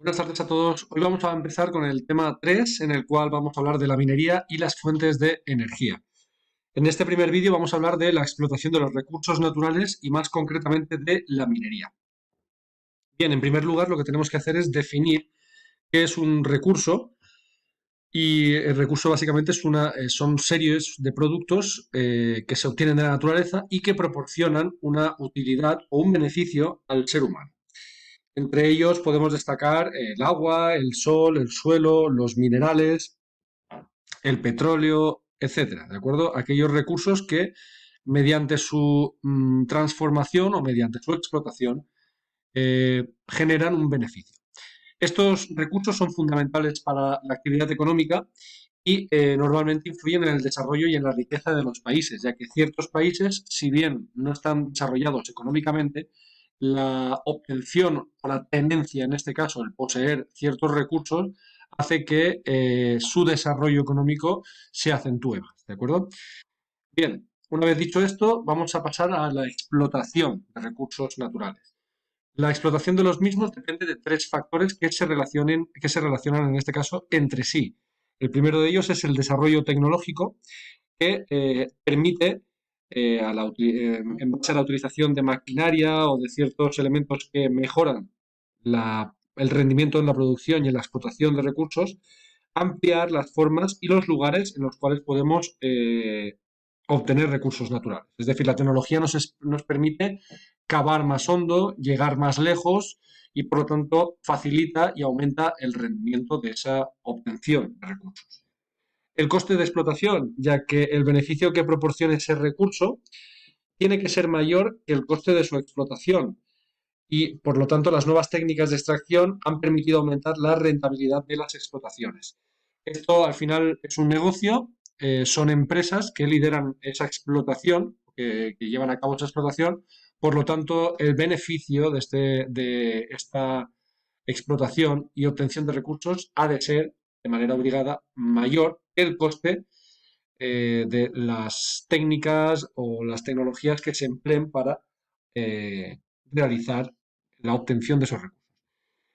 Buenas tardes a todos. Hoy vamos a empezar con el tema 3, en el cual vamos a hablar de la minería y las fuentes de energía. En este primer vídeo vamos a hablar de la explotación de los recursos naturales y más concretamente de la minería. Bien, en primer lugar lo que tenemos que hacer es definir qué es un recurso y el recurso básicamente son series de productos que se obtienen de la naturaleza y que proporcionan una utilidad o un beneficio al ser humano. Entre ellos podemos destacar el agua, el sol, el suelo, los minerales, el petróleo, etcétera, ¿de acuerdo? Aquellos recursos que mediante su transformación o mediante su explotación generan un beneficio. Estos recursos son fundamentales para la actividad económica y normalmente influyen en el desarrollo y en la riqueza de los países, ya que ciertos países, si bien no están desarrollados económicamente, la obtención o la tendencia, en este caso, el poseer ciertos recursos, hace que su desarrollo económico se acentúe más, ¿de acuerdo? Bien, una vez dicho esto, vamos a pasar a la explotación de recursos naturales. La explotación de los mismos depende de tres factores que se relacionan en este caso entre sí. El primero de ellos es el desarrollo tecnológico que permite, en base a la utilización de maquinaria o de ciertos elementos que mejoran el rendimiento en la producción y en la explotación de recursos, ampliar las formas y los lugares en los cuales podemos obtener recursos naturales. Es decir, la tecnología nos permite cavar más hondo, llegar más lejos y por lo tanto facilita y aumenta el rendimiento de esa obtención de recursos. El coste de explotación, ya que el beneficio que proporciona ese recurso tiene que ser mayor que el coste de su explotación y por lo tanto las nuevas técnicas de extracción han permitido aumentar la rentabilidad de las explotaciones. Esto al final es un negocio, son empresas que lideran esa explotación, que llevan a cabo esa explotación, por lo tanto el beneficio de esta explotación y obtención de recursos ha de ser de manera obligada mayor que el coste de las técnicas o las tecnologías que se empleen para realizar la obtención de esos recursos.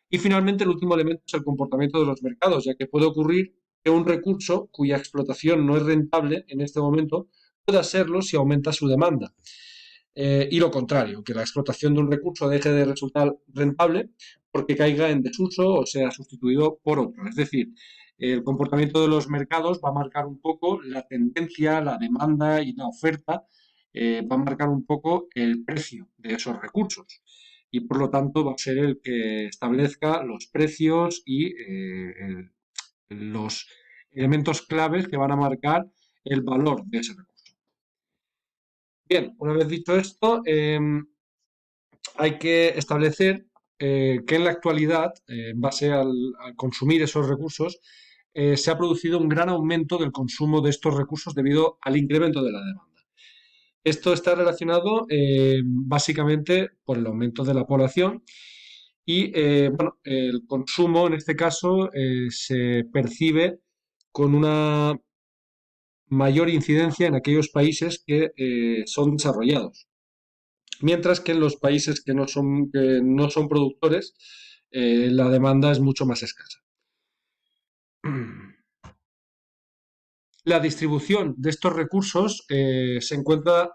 Y finalmente, el último elemento es el comportamiento de los mercados, ya que puede ocurrir que un recurso cuya explotación no es rentable en este momento pueda serlo si aumenta su demanda. Y lo contrario, que la explotación de un recurso deje de resultar rentable porque caiga en desuso o sea sustituido por otro. Es decir, el comportamiento de los mercados va a marcar un poco la tendencia, la demanda y la oferta, va a marcar un poco el precio de esos recursos y por lo tanto va a ser el que establezca los precios y los elementos claves que van a marcar el valor de ese recurso. Bien, una vez dicho esto, hay que establecer que en la actualidad, en base al consumir esos recursos, se ha producido un gran aumento del consumo de estos recursos debido al incremento de la demanda. Esto está relacionado básicamente por el aumento de la población y bueno, el consumo en este caso se percibe con una mayor incidencia en aquellos países que son desarrollados. Mientras que en los países que no son productores, la demanda es mucho más escasa. La distribución de estos recursos se encuentra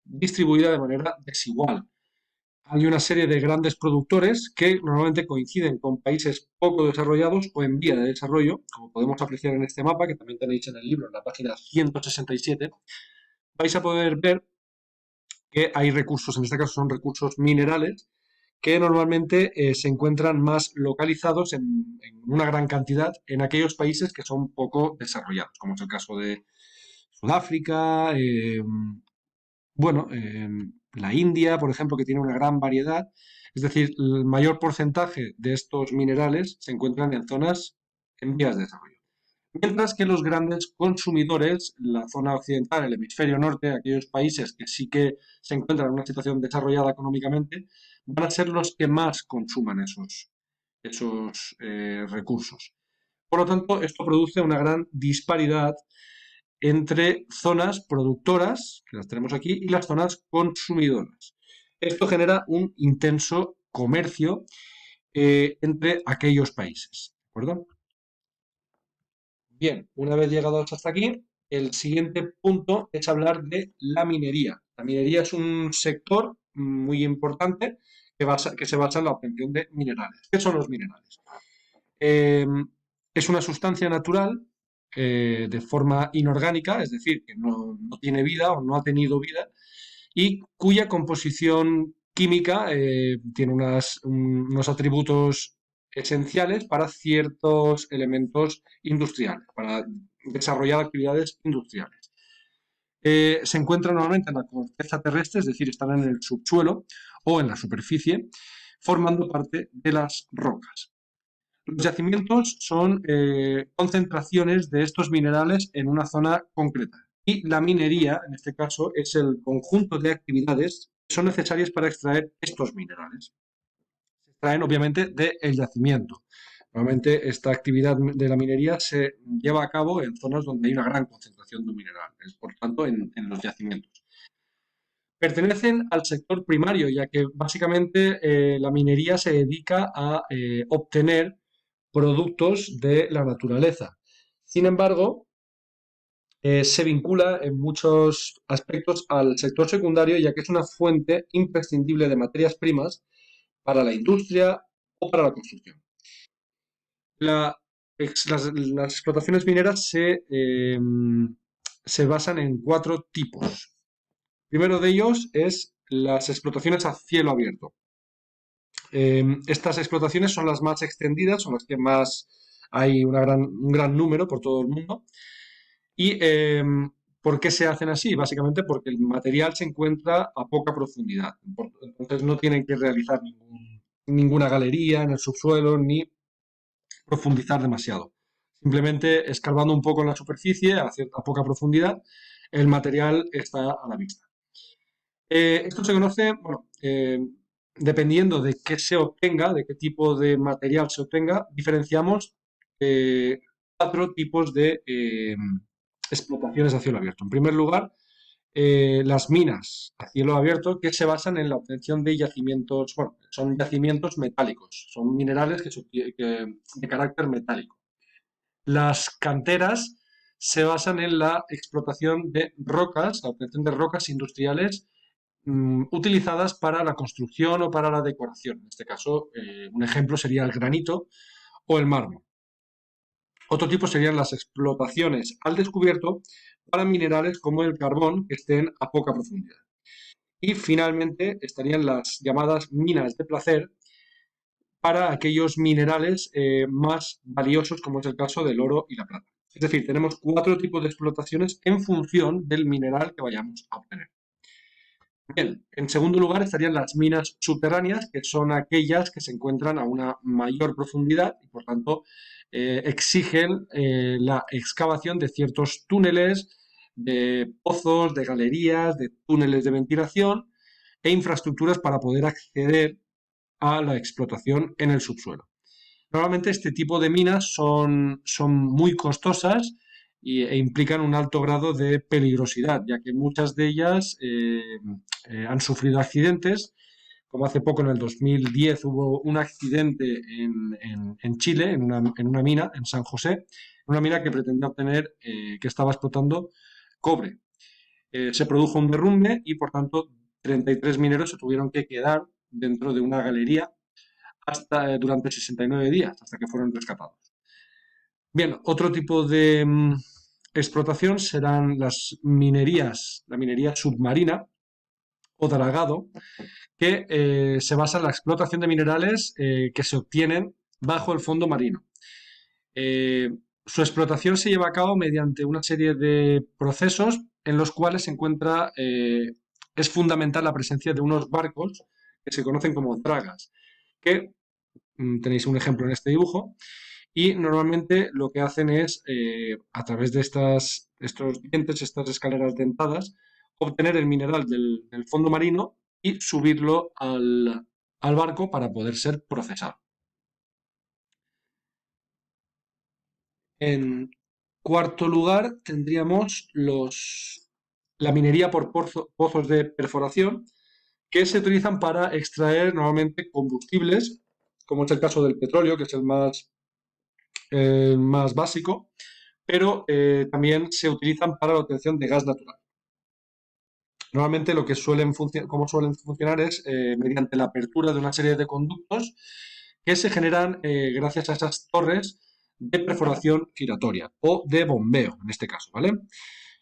distribuida de manera desigual. Hay una serie de grandes productores que normalmente coinciden con países poco desarrollados o en vía de desarrollo, como podemos apreciar en este mapa, que también tenéis en el libro, en la página 167. Vais a poder ver que hay recursos, en este caso son recursos minerales, que normalmente se encuentran más localizados en una gran cantidad en aquellos países que son poco desarrollados, como es el caso de Sudáfrica, bueno, la India, por ejemplo, que tiene una gran variedad. Es decir, el mayor porcentaje de estos minerales se encuentran en zonas en vías de desarrollo. Mientras que los grandes consumidores, la zona occidental, el hemisferio norte, aquellos países que sí que se encuentran en una situación desarrollada económicamente, van a ser los que más consuman esos recursos. Por lo tanto, esto produce una gran disparidad entre zonas productoras, que las tenemos aquí, y las zonas consumidoras. Esto genera un intenso comercio entre aquellos países. ¿De acuerdo? Bien, una vez llegados hasta aquí, el siguiente punto es hablar de la minería. La minería es un sector muy importante que se basa en la obtención de minerales. ¿Qué son los minerales? Eh, es una sustancia natural de forma inorgánica, es decir, que no tiene vida o no ha tenido vida, y cuya composición química tiene unos atributos esenciales para ciertos elementos industriales, para desarrollar actividades industriales. Se encuentran normalmente en la corteza terrestre, es decir, están en el subsuelo o en la superficie, formando parte de las rocas. Los yacimientos son concentraciones de estos minerales en una zona concreta. Y la minería, en este caso, es el conjunto de actividades que son necesarias para extraer estos minerales. Se extraen, obviamente, del yacimiento. Normalmente esta actividad de la minería se lleva a cabo en zonas donde hay una gran concentración de un mineral, por tanto en los yacimientos. Pertenecen al sector primario, ya que básicamente la minería se dedica a obtener productos de la naturaleza. Sin embargo, se vincula en muchos aspectos al sector secundario, ya que es una fuente imprescindible de materias primas para la industria o para la construcción. Las explotaciones mineras se basan en cuatro tipos. El primero de ellos es las explotaciones a cielo abierto. Estas explotaciones son las más extendidas, son las que más hay un gran número por todo el mundo. ¿Y por qué se hacen así? Básicamente porque el material se encuentra a poca profundidad. Entonces no tienen que realizar ninguna galería en el subsuelo ni profundizar demasiado. Simplemente escarbando un poco en la superficie a poca profundidad, el material está a la vista. Esto se conoce, bueno, dependiendo de qué se obtenga, de qué tipo de material se obtenga, diferenciamos cuatro tipos de explotaciones a cielo abierto. En primer lugar, las minas a cielo abierto que se basan en la obtención de yacimientos, bueno, son yacimientos metálicos, son minerales de carácter metálico. Las canteras se basan en la explotación de rocas, la obtención de rocas industriales utilizadas para la construcción o para la decoración. En este caso, un ejemplo sería el granito o el mármol. Otro tipo serían las explotaciones al descubierto para minerales como el carbón que estén a poca profundidad. Y finalmente estarían las llamadas minas de placer para aquellos minerales más valiosos como es el caso del oro y la plata. Es decir, tenemos cuatro tipos de explotaciones en función del mineral que vayamos a obtener. Bien, en segundo lugar estarían las minas subterráneas, que son aquellas que se encuentran a una mayor profundidad y por tanto exigen la excavación de ciertos túneles, de pozos, de galerías, de túneles de ventilación e infraestructuras para poder acceder a la explotación en el subsuelo. Normalmente este tipo de minas son muy costosas e implican un alto grado de peligrosidad, ya que muchas de ellas han sufrido accidentes, como hace poco en el 2010 hubo un accidente en Chile, en una mina, en San José, una mina que pretendía obtener, que estaba explotando cobre. Se produjo un derrumbe y por tanto 33 mineros se tuvieron que quedar dentro de una galería durante 69 días, hasta que fueron rescatados. Bien, otro tipo de explotación serán las minerías, la minería submarina o dragado, que se basa en la explotación de minerales que se obtienen bajo el fondo marino. Su explotación se lleva a cabo mediante una serie de procesos en los cuales es fundamental la presencia de unos barcos que se conocen como dragas, que tenéis un ejemplo en este dibujo, y normalmente lo que hacen es, a través de estos dientes, estas escaleras dentadas, obtener el mineral del fondo marino y subirlo al barco para poder ser procesado. En cuarto lugar tendríamos la minería por pozos de perforación, que se utilizan para extraer normalmente combustibles como es el caso del petróleo, que es el más básico, pero también se utilizan para la obtención de gas natural. Normalmente lo que cómo suelen funcionar es mediante la apertura de una serie de conductos que se generan gracias a esas torres de perforación giratoria o de bombeo, en este caso, ¿vale?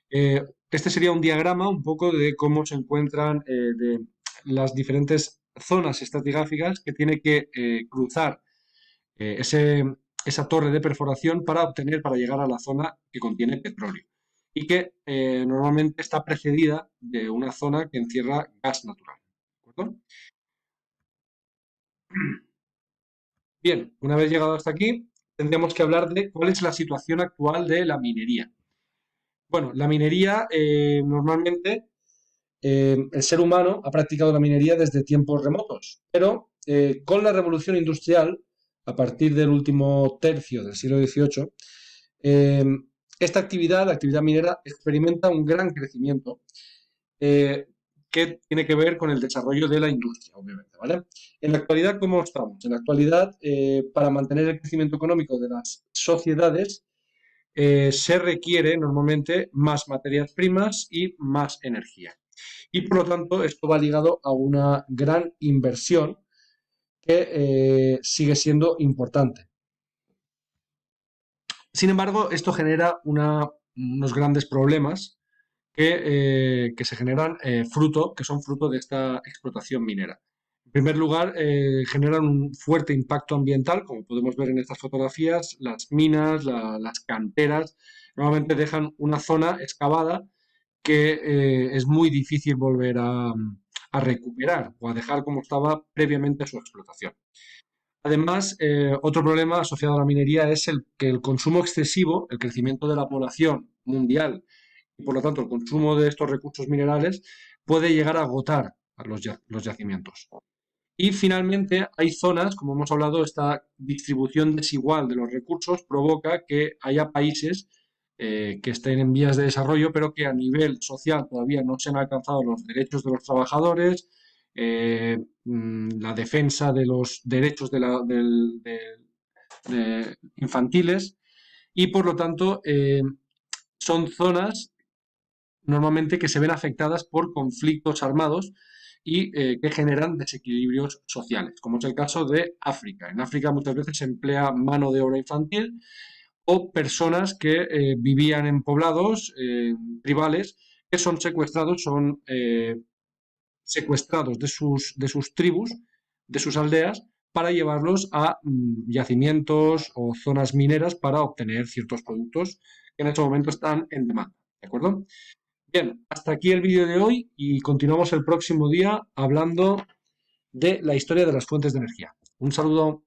Este sería un diagrama un poco de cómo se encuentran de las diferentes zonas estratigráficas que tiene que cruzar esa torre de perforación para llegar a la zona que contiene petróleo y que normalmente está precedida de una zona que encierra gas natural. ¿De acuerdo? Bien, una vez llegado hasta aquí, tendríamos que hablar de cuál es la situación actual de la minería. Bueno, la minería normalmente el ser humano ha practicado la minería desde tiempos remotos, pero con la revolución industrial, a partir del último tercio del siglo XVIII, eh, esta actividad, la actividad minera, experimenta un gran crecimiento eh, que tiene que ver con el desarrollo de la industria, obviamente, ¿vale? En la actualidad, ¿cómo estamos? En la actualidad, para mantener el crecimiento económico de las sociedades, se requiere normalmente más materias primas y más energía. Y por lo tanto, esto va ligado a una gran inversión que sigue siendo importante. Sin embargo, esto genera unos grandes problemas que se generan que son fruto de esta explotación minera. En primer lugar, generan un fuerte impacto ambiental, como podemos ver en estas fotografías, las minas, las canteras, normalmente dejan una zona excavada que es muy difícil volver a recuperar o a dejar como estaba previamente a su explotación. Además, otro problema asociado a la minería es que el consumo excesivo, el crecimiento de la población mundial y por lo tanto el consumo de estos recursos minerales puede llegar a agotar a los yacimientos. Y finalmente hay zonas, como hemos hablado, esta distribución desigual de los recursos provoca que haya países que estén en vías de desarrollo, pero que a nivel social todavía no se han alcanzado los derechos de los trabajadores, la defensa de los derechos infantiles y por lo tanto son zonas normalmente que se ven afectadas por conflictos armados y que generan desequilibrios sociales, como es el caso de África. En África muchas veces se emplea mano de obra infantil o personas que vivían en poblados tribales que son secuestrados de sus tribus, de sus aldeas, para llevarlos a yacimientos o zonas mineras para obtener ciertos productos que en este momento están en demanda. ¿De acuerdo? Bien, hasta aquí el vídeo de hoy y continuamos el próximo día hablando de la historia de las fuentes de energía. Un saludo.